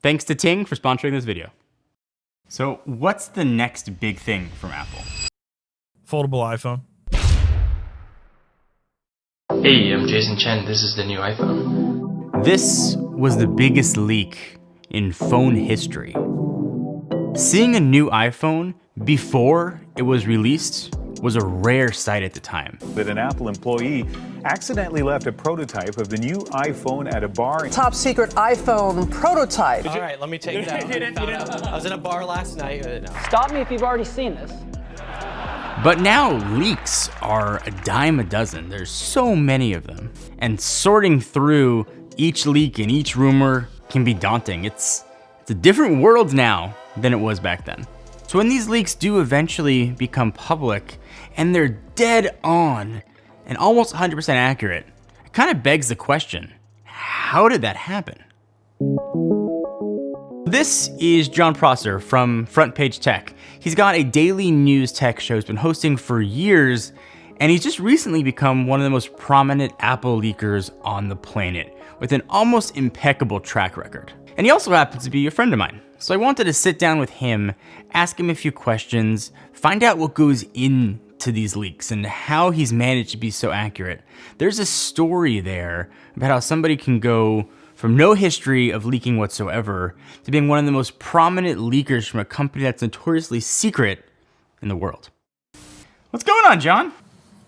Thanks to Ting for sponsoring this video. So what's the next big thing from Apple? Foldable iPhone. Hey, I'm Jason Chen. This is the new iPhone. This was the biggest leak in phone history. Seeing a new iPhone before it was released was a rare sight at the time. That an Apple employee accidentally left a prototype of the new iPhone at a bar. Top secret iPhone prototype. All right, let me take that. I was in a bar last night. No. Stop me if you've already seen this. But now leaks are a dime a dozen. There's so many of them. And sorting through each leak and each rumor can be daunting. It's a different world now than it was back then. So when these leaks do eventually become public and they're dead on and almost 100% accurate, it kind of begs the question, how did that happen? This is Jon Prosser from Front Page Tech. He's got a daily news tech show he's been hosting for years, and he's just recently become one of the most prominent Apple leakers on the planet with an almost impeccable track record. And he also happens to be a friend of mine. So I wanted to sit down with him, ask him a few questions, find out what goes into these leaks and how he's managed to be so accurate. There's a story there about how somebody can go from no history of leaking whatsoever to being one of the most prominent leakers from a company that's notoriously secret in the world. What's going on, Jon?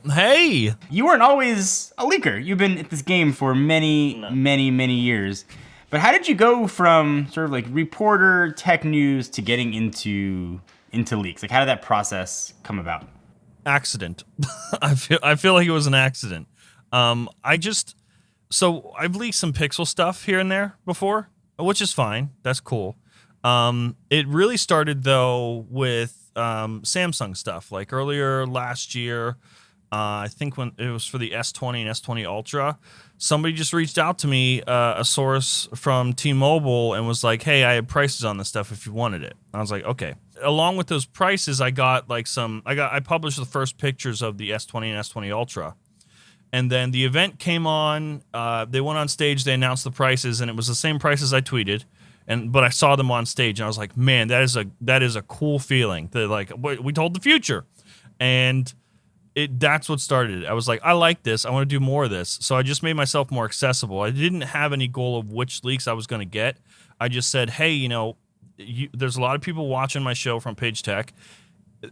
Hey! You weren't always a leaker. You've been at this game for many years. But how did you go from sort of like reporter, tech news, to getting into leaks? Like, how did that process come about? Accident. I feel like it was an accident. So I've leaked some Pixel stuff here and there before, which is fine. That's cool. It really started though with Samsung stuff. Like earlier last year, I think when it was for the S20 and S20 Ultra, somebody just reached out to me, a source from T-Mobile, and was like, hey, I have prices on this stuff if you wanted it. I was like, okay. Along with those prices, I got like I published the first pictures of the S20 and S20 Ultra. And then the event came on, they went on stage, they announced the prices, and it was the same prices I tweeted. But I saw them on stage, and I was like, man, that is a cool feeling. They're like, we told the future. And that's what started it. I was like, I like this. I want to do more of this. So I just made myself more accessible. I didn't have any goal of which leaks I was going to get. I just said, hey, there's a lot of people watching my show from Page Tech.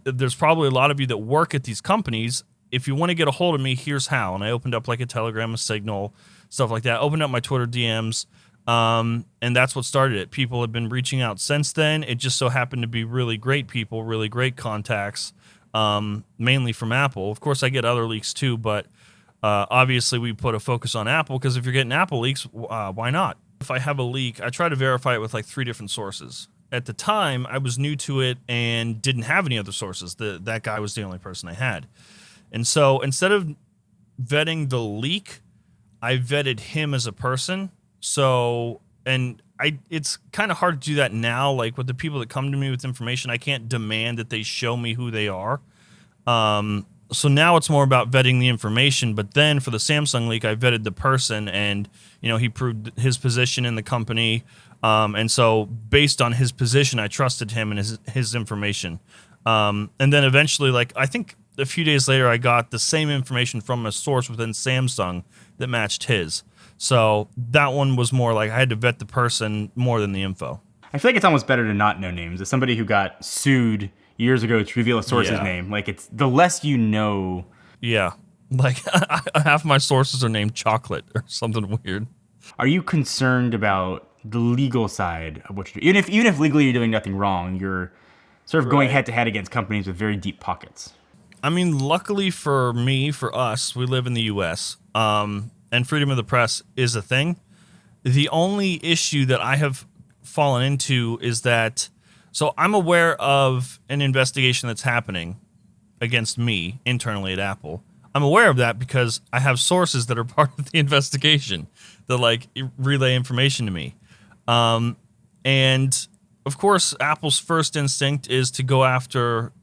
There's probably a lot of you that work at these companies. If you want to get a hold of me, here's how. And I opened up like a Telegram, a Signal, stuff like that. Opened up my Twitter DMs. And that's what started it. People have been reaching out since then. It just so happened to be really great people, really great contacts. Mainly from Apple. Of course, I get other leaks too, but obviously we put a focus on Apple because if you're getting Apple leaks, why not? If I have a leak, I try to verify it with like 3 different sources. At the time, I was new to it and didn't have any other sources. That guy was the only person I had. And so instead of vetting the leak, I vetted him as a person. It's kind of hard to do that now. Like with the people that come to me with information, I can't demand that they show me who they are. So now it's more about vetting the information. But then for the Samsung leak, I vetted the person, and he proved his position in the company. And so based on his position, I trusted him and his information. And then eventually, like I think a few days later, I got the same information from a source within Samsung that matched his. So that one was more like I had to vet the person more than the info. I feel like it's almost better to not know names. As somebody who got sued years ago to reveal a source's name, like it's the less you know. Yeah, like half my sources are named Chocolate or something weird. Are you concerned about the legal side of what you're doing? Even if legally you're doing nothing wrong, you're sort of going head to head against companies with very deep pockets. I mean, luckily for us, we live in the U.S. And freedom of the press is a thing. The only issue that I have fallen into is that, so I'm aware of an investigation that's happening against me internally at Apple. I'm aware of that because I have sources that are part of the investigation that like relay information to me. And of course, Apple's first instinct is to go after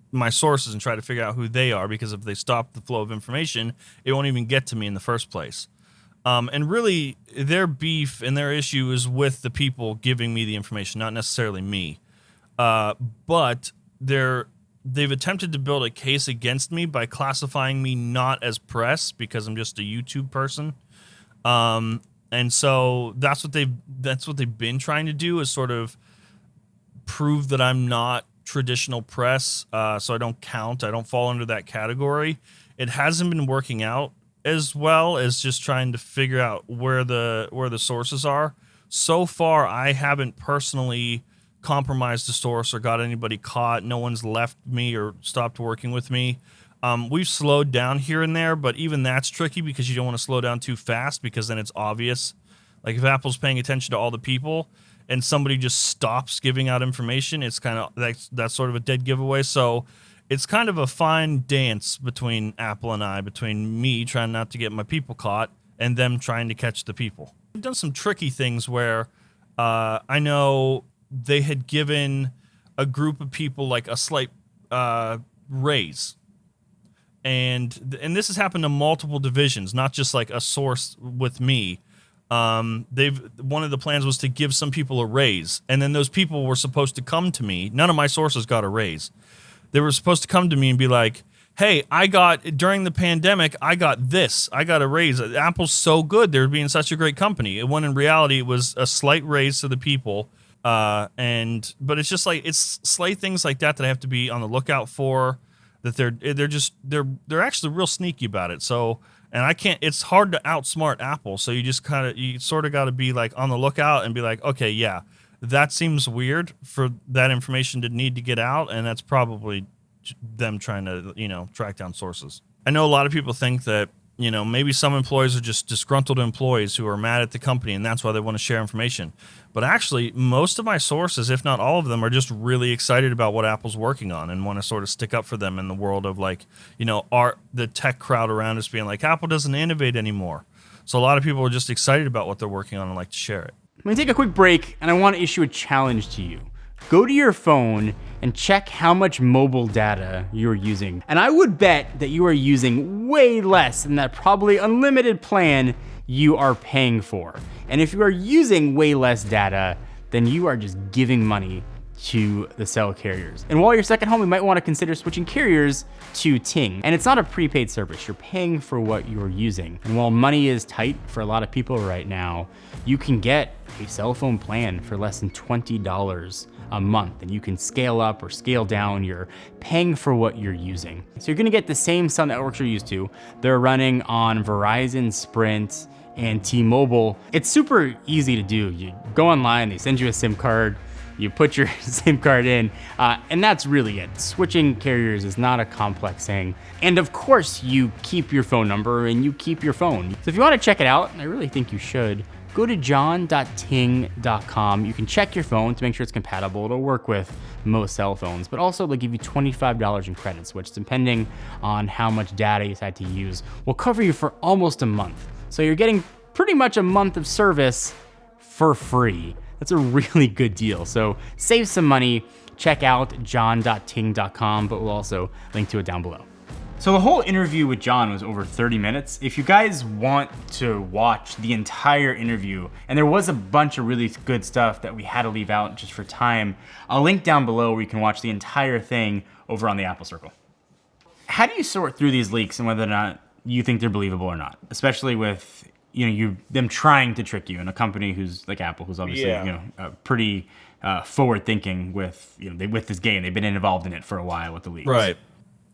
my sources and try to figure out who they are, because if they stop the flow of information, it won't even get to me in the first place. And really, their beef and their issue is with the people giving me the information, not necessarily me. But they've attempted to build a case against me by classifying me not as press because I'm just a YouTube person. And so that's what they've been trying to do, is sort of prove that I'm not traditional press, so I don't count. I don't fall under that category. It hasn't been working out as well as just trying to figure out where the sources are. So far, I haven't personally compromised a source or got anybody caught. No one's left me or stopped working with me. We've slowed down here and there, but even that's tricky because you don't want to slow down too fast, because then it's obvious. Like if Apple's paying attention to all the people and somebody just stops giving out information, it's kind of that's sort of a dead giveaway. So it's kind of a fine dance between Apple and I, between me trying not to get my people caught and them trying to catch the people. I've done some tricky things where I know they had given a group of people like a slight raise. And this has happened to multiple divisions, not just like a source with me. One of the plans was to give some people a raise, and then those people were supposed to come to me. None of my sources got a raise. They were supposed to come to me and be like, hey, during the pandemic, I got this. I got a raise. Apple's so good. They're being such a great company. When in reality, it was a slight raise to the people. But it's just like, it's slight things like that I have to be on the lookout for, that they're actually real sneaky about it. So, and it's hard to outsmart Apple. So you sort of got to be like on the lookout and be like, okay, yeah, that seems weird for that information to need to get out. And that's probably them trying to, track down sources. I know a lot of people think that, maybe some employees are just disgruntled employees who are mad at the company, and that's why they want to share information. But actually, most of my sources, if not all of them, are just really excited about what Apple's working on and want to sort of stick up for them in the world of the tech crowd around us being like, Apple doesn't innovate anymore. So a lot of people are just excited about what they're working on and like to share it. I'm going to take a quick break, and I want to issue a challenge to you. Go to your phone and check how much mobile data you're using. And I would bet that you are using way less than that probably unlimited plan you are paying for. And if you are using way less data, then you are just giving money to the cell carriers. And while you're stuck at home, you might want to consider switching carriers to Ting. And it's not a prepaid service, you're paying for what you're using. And while money is tight for a lot of people right now, you can get a cell phone plan for less than $20 a month, and you can scale up or scale down. You're paying for what you're using. So you're gonna get the same cell networks you're used to. They're running on Verizon, Sprint, and T-Mobile. It's super easy to do. You go online, they send you a SIM card, you put your SIM card in, and that's really it. Switching carriers is not a complex thing. And of course, you keep your phone number and you keep your phone. So if you wanna check it out, and I really think you should, go to jon.ting.com. You can check your phone to make sure it's compatible. It'll work with most cell phones, but also they'll give you $25 in credits, which depending on how much data you decide to use, will cover you for almost a month. So you're getting pretty much a month of service for free. That's a really good deal. So save some money, check out jon.ting.com, but we'll also link to it down below. So the whole interview with Jon was over 30 minutes. If you guys want to watch the entire interview, and there was a bunch of really good stuff that we had to leave out just for time, I'll link down below where you can watch the entire thing over on the Apple Circle. How do you sort through these leaks and whether or not you think they're believable or not? Especially with them trying to trick you, and a company who's like Apple, who's obviously pretty forward thinking with with this game. They've been involved in it for a while with the leaks. Right.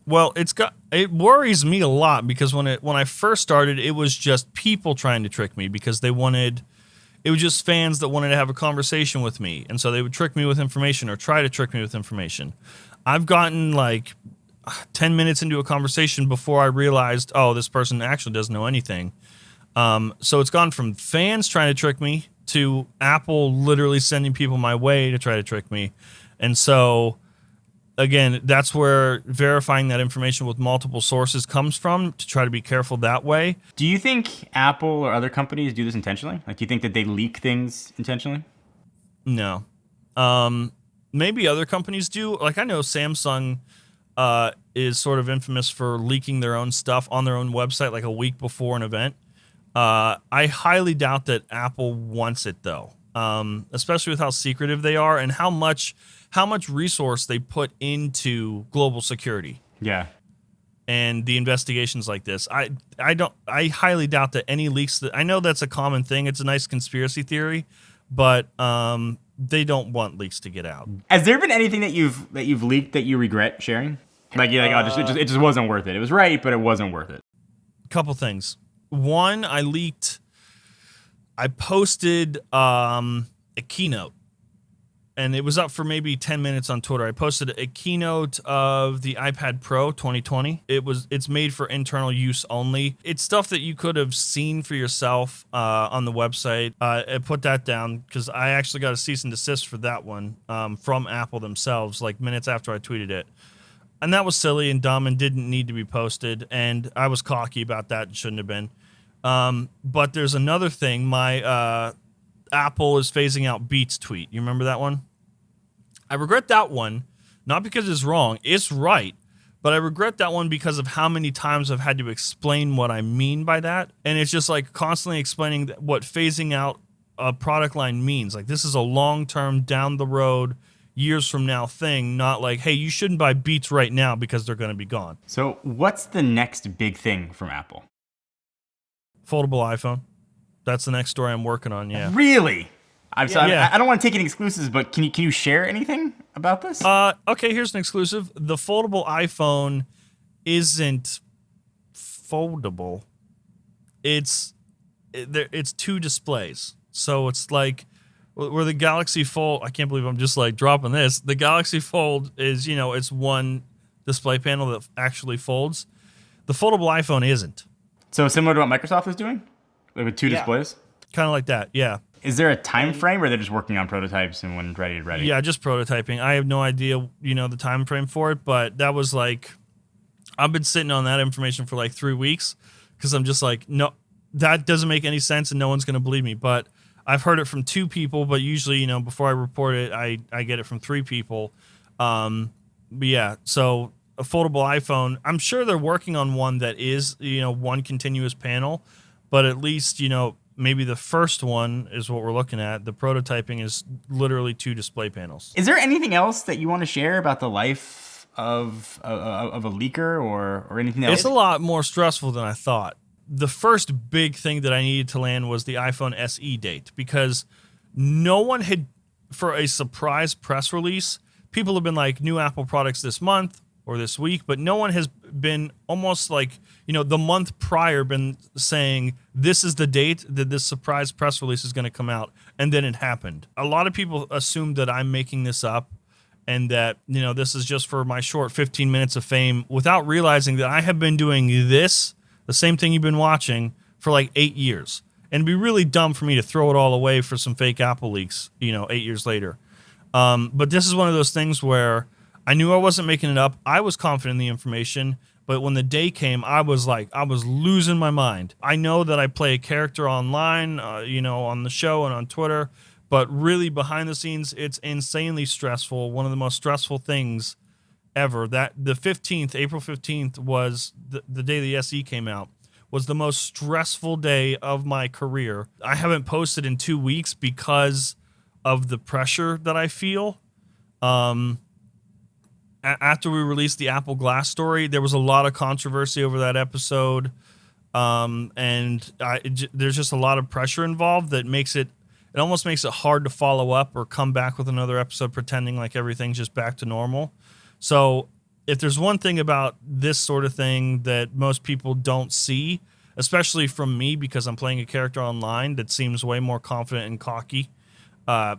Well, it worries me a lot because when I first started, it was just people trying to trick me because it was just fans that wanted to have a conversation with me, and so they would trick me with information or try to trick me with information. I've gotten like 10 minutes into a conversation before I realized, oh, this person actually doesn't know anything. So it's gone from fans trying to trick me to Apple literally sending people my way to try to trick me, and so. Again, that's where verifying that information with multiple sources comes from, to try to be careful that way. Do you think Apple or other companies do this intentionally? Like, do you think that they leak things intentionally? No. Maybe other companies do. Like, I know Samsung is sort of infamous for leaking their own stuff on their own website like a week before an event. I highly doubt that Apple wants it though, especially with how secretive they are and how much resource they put into global security. Yeah. And the investigations like this. I highly doubt that any leaks I know that's a common thing. It's a nice conspiracy theory, but they don't want leaks to get out. Has there been anything that you've leaked that you regret sharing? Like you're like, oh, it just wasn't worth it. It was right, but it wasn't worth it. Couple things. One, I posted a keynote, and it was up for maybe 10 minutes on Twitter. I posted a keynote of the iPad Pro 2020. It's made for internal use only. It's stuff that you could have seen for yourself on the website. I put that down because I actually got a cease and desist for that one from Apple themselves, like minutes after I tweeted it. And that was silly and dumb and didn't need to be posted. And I was cocky about that and shouldn't have been. But there's another thing. My Apple is phasing out Beats tweet. You remember that one? I regret that one, not because it's wrong. It's right. But I regret that one because of how many times I've had to explain what I mean by that. And it's just like constantly explaining what phasing out a product line means. Like this is a long-term, down the road, years from now thing, not like, hey, you shouldn't buy Beats right now because they're going to be gone. So what's the next big thing from Apple? Foldable iPhone. That's the next story I'm working on, yeah. Really? Yeah. I don't want to take any exclusives, but can you share anything about this? Okay, here's an exclusive. The foldable iPhone isn't foldable. It's two displays. So it's like where the Galaxy Fold, I can't believe I'm just like dropping this. The Galaxy Fold is, it's one display panel that actually folds. The foldable iPhone isn't. So similar to what Microsoft is doing? Like with two displays? Kind of like that, yeah. Is there a time frame or they're just working on prototypes and when ready? Yeah, just prototyping. I have no idea, the time frame for it, but that was like, I've been sitting on that information for like 3 weeks because I'm just like, no, that doesn't make any sense and no one's going to believe me. But I've heard it from 2 people, but usually, before I report it, I get it from 3 people. But yeah, so a foldable iPhone, I'm sure they're working on one that is, one continuous panel, but at least, maybe the first one is what we're looking at. The prototyping is literally 2 display panels. Is there anything else that you want to share about the life of a leaker or anything else? It's a lot more stressful than I thought. The first big thing that I needed to land was the iPhone SE date because no one had, for a surprise press release, people have been like, new Apple products this month or this week, but no one has been almost like, the month prior been saying this is the date that this surprise press release is going to come out. And then it happened. A lot of people assumed that I'm making this up and that, this is just for my short 15 minutes of fame without realizing that I have been doing this, the same thing you've been watching, for like 8 years. And it'd be really dumb for me to throw it all away for some fake Apple leaks, 8 years later. But this is one of those things where I knew I wasn't making it up. I was confident in the information. But when the day came, I was losing my mind. I know that I play a character online, on the show and on Twitter, but really behind the scenes, it's insanely stressful. One of the most stressful things ever. That the 15th, April 15th, was the day the SE came out, was the most stressful day of my career. I haven't posted in 2 weeks because of the pressure that I feel. After we released the Apple Glass story, there was a lot of controversy over that episode, and there's just a lot of pressure involved that makes it almost makes it hard to follow up or come back with another episode pretending like everything's just back to normal. So if there's one thing about this sort of thing that most people don't see, especially from me because I'm playing a character online that seems way more confident and cocky,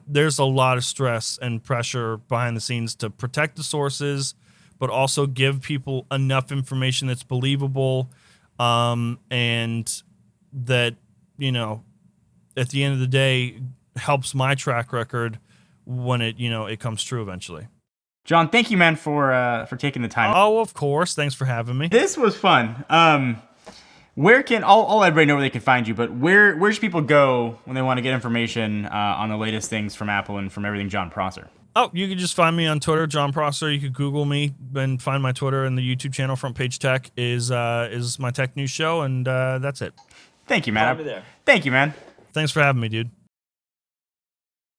there's a lot of stress and pressure behind the scenes to protect the sources, but also give people enough information that's believable, and that, at the end of the day, helps my track record when it comes true eventually. Jon, thank you, man, for taking the time. Oh, of course. Thanks for having me. This was fun. Where can I'll let everybody know where they can find you, but where should people go when they want to get information on the latest things from Apple and from everything Jon Prosser? Oh, you can just find me on Twitter, Jon Prosser. You could Google me and find my Twitter, and the YouTube channel Front Page Tech is my tech news show, and that's it. Thank you, man. Find me there. Thank you, man. Thanks for having me, dude.